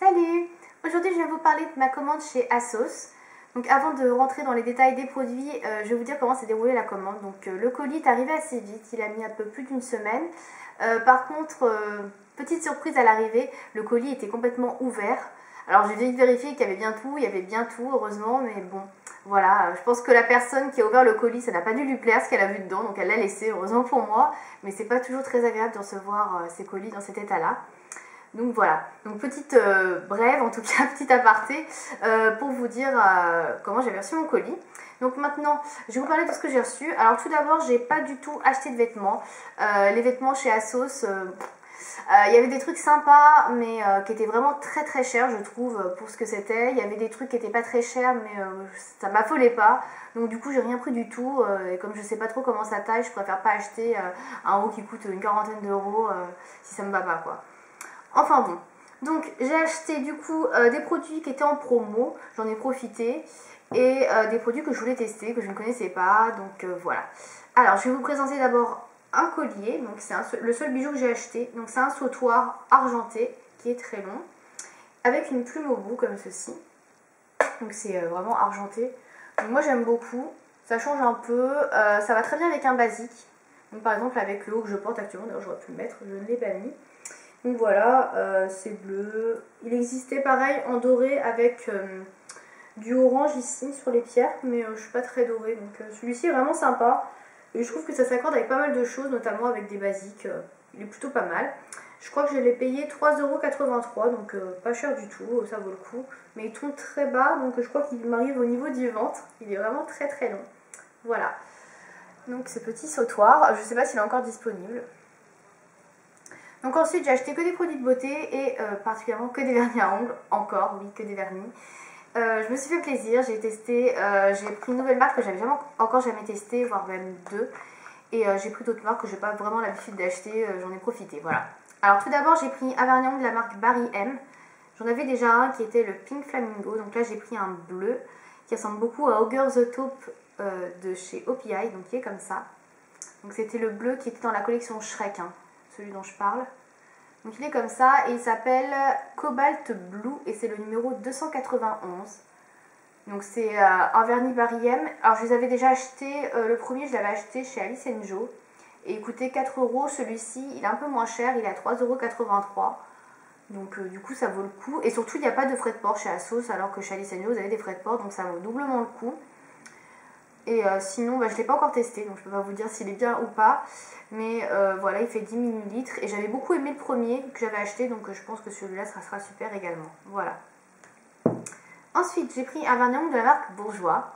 Salut! Aujourd'hui je vais vous parler de ma commande chez ASOS. Donc avant de rentrer dans les détails des produits, je vais vous dire comment s'est déroulée la commande. Donc le colis est arrivé assez vite, il a mis un peu plus d'une semaine. Par contre, petite surprise à l'arrivée, le colis était complètement ouvert. Alors j'ai vite vérifié qu'il y avait bien tout, heureusement, mais bon, voilà, je pense que la personne qui a ouvert le colis, ça n'a pas dû lui plaire ce qu'elle a vu dedans, donc elle l'a laissé, heureusement pour moi, mais c'est pas toujours très agréable de recevoir ces colis dans cet état-là. Donc voilà, donc petite brève, en tout cas petit aparté pour vous dire comment j'ai reçu mon colis. Donc maintenant, je vais vous parler de ce que j'ai reçu. Alors tout d'abord, j'ai pas du tout acheté de vêtements. Les vêtements chez ASOS, il y avait des trucs sympas, mais qui étaient vraiment très très chers, je trouve, pour ce que c'était. Il y avait des trucs qui étaient pas très chers, mais ça m'affolait pas. Donc du coup, j'ai rien pris du tout. Et comme je sais pas trop comment ça taille, je préfère pas acheter un haut qui coûte une quarantaine d'euros si ça me va pas, quoi. Enfin bon, donc j'ai acheté du coup des produits qui étaient en promo, j'en ai profité, et des produits que je voulais tester, que je ne connaissais pas, donc voilà. Alors je vais vous présenter d'abord un collier, donc c'est le seul bijou que j'ai acheté, donc c'est un sautoir argenté qui est très long, avec une plume au bout comme ceci, donc c'est vraiment argenté. Donc moi j'aime beaucoup, ça change un peu, ça va très bien avec un basique, donc par exemple avec le haut que je porte actuellement, d'ailleurs j'aurais pu le mettre, je ne l'ai pas mis. Donc voilà, c'est bleu. Il existait pareil en doré avec du orange ici sur les pierres, mais je suis pas très dorée. Donc celui-ci est vraiment sympa. Et je trouve que ça s'accorde avec pas mal de choses, notamment avec des basiques. Il est plutôt pas mal. Je crois que je l'ai payé 3,83 €, donc pas cher du tout, ça vaut le coup. Mais il tombe très bas, donc je crois qu'il m'arrive au niveau du ventre. Il est vraiment très très long. Voilà. Donc ce petit sautoir, je sais pas s'il est encore disponible. Donc ensuite j'ai acheté que des produits de beauté et particulièrement que des vernis à ongles, encore oui que des vernis. Je me suis fait plaisir, j'ai testé, j'ai pris une nouvelle marque que j'avais jamais testée, voire même deux. Et j'ai pris d'autres marques que je n'ai pas vraiment l'habitude d'acheter, j'en ai profité, voilà. Alors tout d'abord j'ai pris un vernis à ongles de la marque Barry M. J'en avais déjà un qui était le Pink Flamingo, donc là j'ai pris un bleu qui ressemble beaucoup à Ogre the Taupe de chez OPI, donc qui est comme ça. Donc c'était le bleu qui était dans la collection Shrek, hein, celui dont je parle. Donc il est comme ça et il s'appelle Cobalt Blue et c'est le numéro 291. Donc c'est un vernis Barry M. Alors je les avais déjà achetés, le premier je l'avais acheté chez Alice Joe et il coûtait 4 €. Celui-ci il est un peu moins cher, il est à 3,83 €. Donc du coup ça vaut le coup et surtout il n'y a pas de frais de port chez ASOS alors que chez Alice Joe vous avez des frais de port, donc ça vaut doublement le coup. Et sinon, je ne l'ai pas encore testé, donc je ne peux pas vous dire s'il est bien ou pas. Mais voilà, il fait 10 ml. Et j'avais beaucoup aimé le premier que j'avais acheté, donc je pense que celui-là sera super également. Voilà. Ensuite, j'ai pris un vernis à ongles de la marque Bourjois.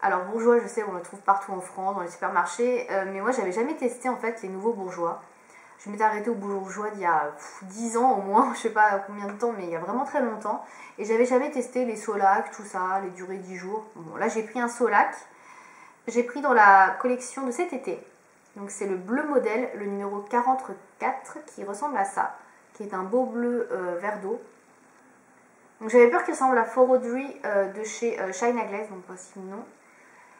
Alors Bourjois, je sais, on le trouve partout en France, dans les supermarchés. Mais moi, j'avais jamais testé en fait les nouveaux Bourjois. Je m'étais arrêtée au Bourjois il y a 10 ans au moins, je sais pas combien de temps, mais il y a vraiment très longtemps. Et j'avais jamais testé les Solac, tout ça, les durées 10 jours. Bon, là, j'ai pris un Solac. J'ai pris dans la collection de cet été, donc c'est le bleu modèle, le numéro 44 qui ressemble à ça, qui est un beau bleu vert d'eau. Donc j'avais peur qu'il ressemble à Foraudery de chez Shine a Glaze, donc voici le nom.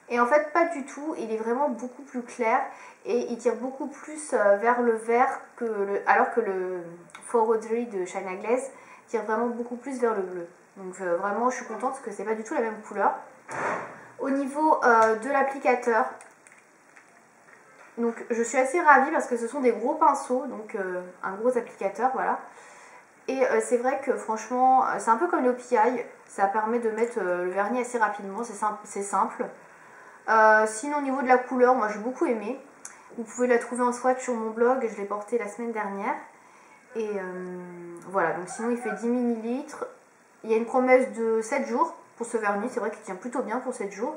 Et en fait pas du tout, il est vraiment beaucoup plus clair et il tire beaucoup plus vers le vert alors que le Foraudery de Shine a Glaze tire vraiment beaucoup plus vers le bleu. Donc vraiment je suis contente parce que c'est pas du tout la même couleur. Au niveau de l'applicateur, donc je suis assez ravie parce que ce sont des gros pinceaux, donc un gros applicateur, voilà. Et c'est vrai que franchement, c'est un peu comme l'OPI, ça permet de mettre le vernis assez rapidement, c'est simple. Sinon au niveau de la couleur, moi j'ai beaucoup aimé. Vous pouvez la trouver en swatch sur mon blog, je l'ai porté la semaine dernière. Et voilà, donc sinon il fait 10 ml. Il y a une promesse de 7 jours. Pour ce vernis, c'est vrai qu'il tient plutôt bien pour 7 jours.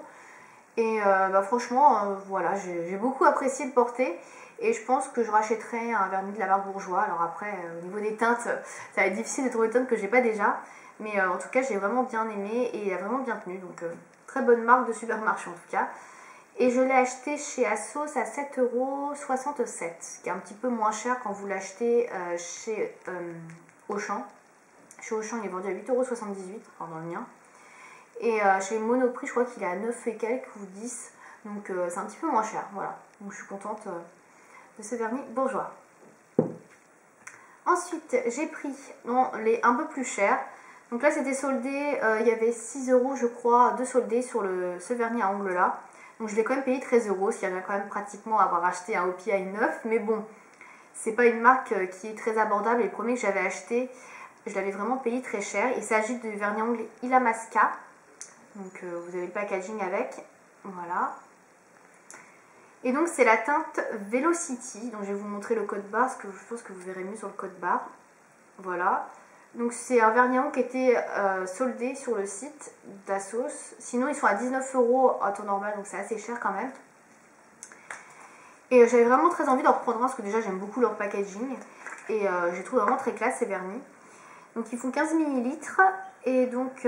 Et franchement, voilà, j'ai beaucoup apprécié le porter. Et je pense que je rachèterai un vernis de la marque Bourjois. Alors après, au niveau des teintes, ça va être difficile de trouver des teintes que j'ai pas déjà. Mais en tout cas, j'ai vraiment bien aimé et il a vraiment bien tenu. Donc très bonne marque de supermarché en tout cas. Et je l'ai acheté chez ASOS à 7,67 €, ce qui est un petit peu moins cher quand vous l'achetez chez Auchan. Chez Auchan, il est vendu à 8,78 €, enfin dans le mien. Et chez Monoprix, je crois qu'il est à 9 et quelques ou 10. Donc c'est un petit peu moins cher. Voilà. Donc je suis contente de ce vernis Bourjois. Ensuite, j'ai pris les un peu plus chers. Donc là, c'était soldé, il y avait 6 € je crois de soldé sur ce vernis à ongles là. Donc je l'ai quand même payé 13 €, ce qui revient quand même pratiquement à avoir acheté un OPI neuf. Mais bon, c'est pas une marque qui est très abordable. Et le premier que j'avais acheté, je l'avais vraiment payé très cher. Il s'agit du vernis à ongles Illamasqua. Donc vous avez le packaging avec. Voilà. Et donc c'est la teinte Velocity. Donc je vais vous montrer le code barre, parce que je pense que vous verrez mieux sur le code barre. Voilà. Donc c'est un vernis à ongles qui était soldé sur le site d'Assos. Sinon ils sont à 19 € à taux normal, donc c'est assez cher quand même. Et j'avais vraiment très envie d'en reprendre un, parce que déjà j'aime beaucoup leur packaging. Et je les trouve vraiment très classe ces vernis. Donc ils font 15 ml. Et donc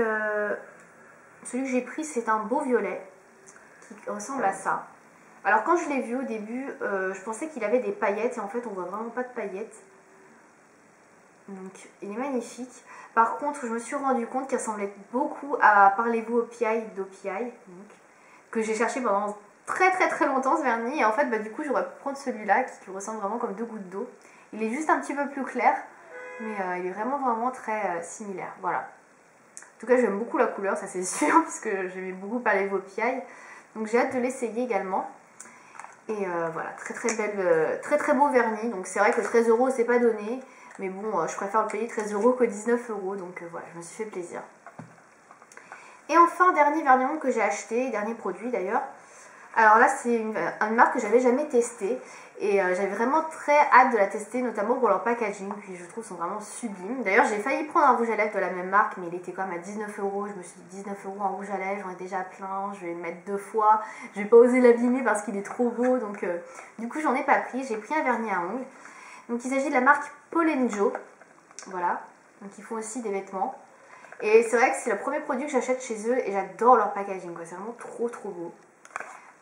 celui que j'ai pris, c'est un beau violet qui ressemble à ça. Alors quand je l'ai vu au début, je pensais qu'il avait des paillettes. Et en fait on voit vraiment pas de paillettes. Donc il est magnifique. Par contre je me suis rendu compte qu'il ressemblait beaucoup à Parlez-vous OPI d'OPI, que j'ai cherché pendant très longtemps ce vernis. Et en fait du coup j'aurais pu prendre celui-là qui ressemble vraiment comme deux gouttes d'eau. Il est juste un petit peu plus clair, mais il est vraiment très similaire. Voilà. En tout cas j'aime beaucoup la couleur, ça c'est sûr, puisque j'aimais beaucoup Parlez-vous OPI. Donc j'ai hâte de l'essayer également. Et voilà, très beau vernis. Donc c'est vrai que 13 € c'est pas donné. Mais bon, je préfère le payer 13 € que 19 €. Donc voilà, je me suis fait plaisir. Et enfin, dernier vernis à ongles que j'ai acheté, dernier produit d'ailleurs. Alors là, c'est une marque que j'avais jamais testée. Et j'avais vraiment très hâte de la tester, notamment pour leur packaging. Puis je trouve qu'ils sont vraiment sublimes. D'ailleurs, j'ai failli prendre un rouge à lèvres de la même marque, mais il était quand même à 19 €. Je me suis dit 19 € en rouge à lèvres, j'en ai déjà plein. Je vais le mettre 2 fois. Je vais pas oser l'abîmer parce qu'il est trop beau. Donc du coup, j'en ai pas pris. J'ai pris un vernis à ongles. Donc il s'agit de la marque Polenjo, voilà, donc ils font aussi des vêtements. Et c'est vrai que c'est le premier produit que j'achète chez eux et j'adore leur packaging, quoi. C'est vraiment trop beau.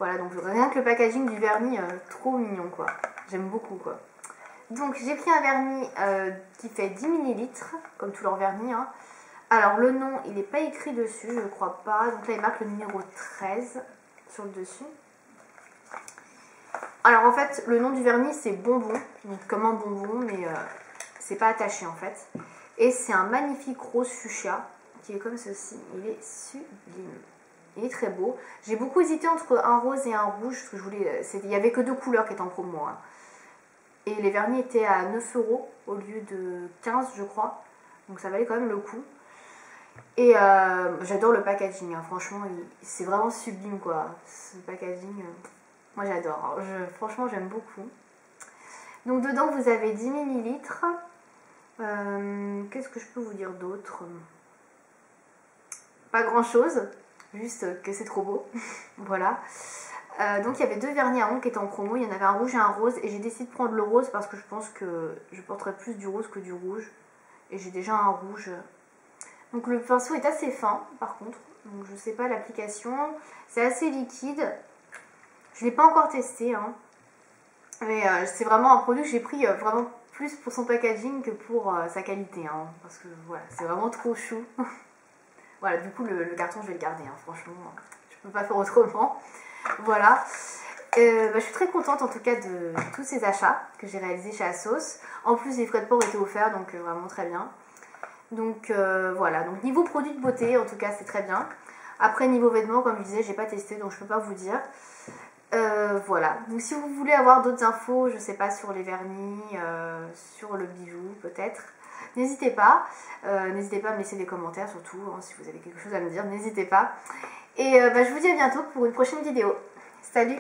Voilà, donc rien que le packaging du vernis, trop mignon, quoi. J'aime beaucoup, quoi. Donc j'ai pris un vernis qui fait 10 ml, comme tous leurs vernis, hein. Alors le nom, il n'est pas écrit dessus, je ne crois pas. Donc là il marque le numéro 13 sur le dessus. Alors en fait, le nom du vernis c'est Bonbon, donc comme un bonbon, mais c'est pas attaché en fait. Et c'est un magnifique rose fuchsia qui est comme ceci. Il est sublime. Il est très beau. J'ai beaucoup hésité entre un rose et un rouge, parce que je voulais. Il n'y avait que 2 couleurs qui étaient en promo, hein. Et les vernis étaient à 9 € au lieu de 15, je crois. Donc ça valait quand même le coup. Et j'adore le packaging, hein. Franchement, c'est vraiment sublime, quoi. Ce packaging. Moi j'adore, franchement j'aime beaucoup. Donc dedans vous avez 10 ml. Qu'est-ce que je peux vous dire d'autre? Pas grand chose, juste que c'est trop beau. Voilà. Donc il y avait 2 vernis à ongles qui étaient en promo, il y en avait un rouge et un rose. Et j'ai décidé de prendre le rose parce que je pense que je porterai plus du rose que du rouge. Et j'ai déjà un rouge. Donc le pinceau est assez fin par contre. Donc je sais pas l'application. C'est assez liquide. Je ne l'ai pas encore testé, hein. Mais c'est vraiment un produit que j'ai pris vraiment plus pour son packaging que pour sa qualité, hein. Parce que voilà, c'est vraiment trop chou. Voilà, du coup le carton je vais le garder, hein. Franchement, je peux pas faire autrement. Voilà. Je suis très contente en tout cas de tous ces achats que j'ai réalisés chez Assos. En plus les frais de port étaient offerts, donc vraiment très bien. Donc voilà, donc niveau produit de beauté en tout cas c'est très bien. Après niveau vêtements, comme je disais, j'ai pas testé donc je peux pas vous dire. Voilà, donc si vous voulez avoir d'autres infos, je sais pas, sur les vernis, sur le bijou peut-être, n'hésitez pas. N'hésitez pas à me laisser des commentaires surtout, hein, si vous avez quelque chose à me dire, n'hésitez pas. Et je vous dis à bientôt pour une prochaine vidéo. Salut!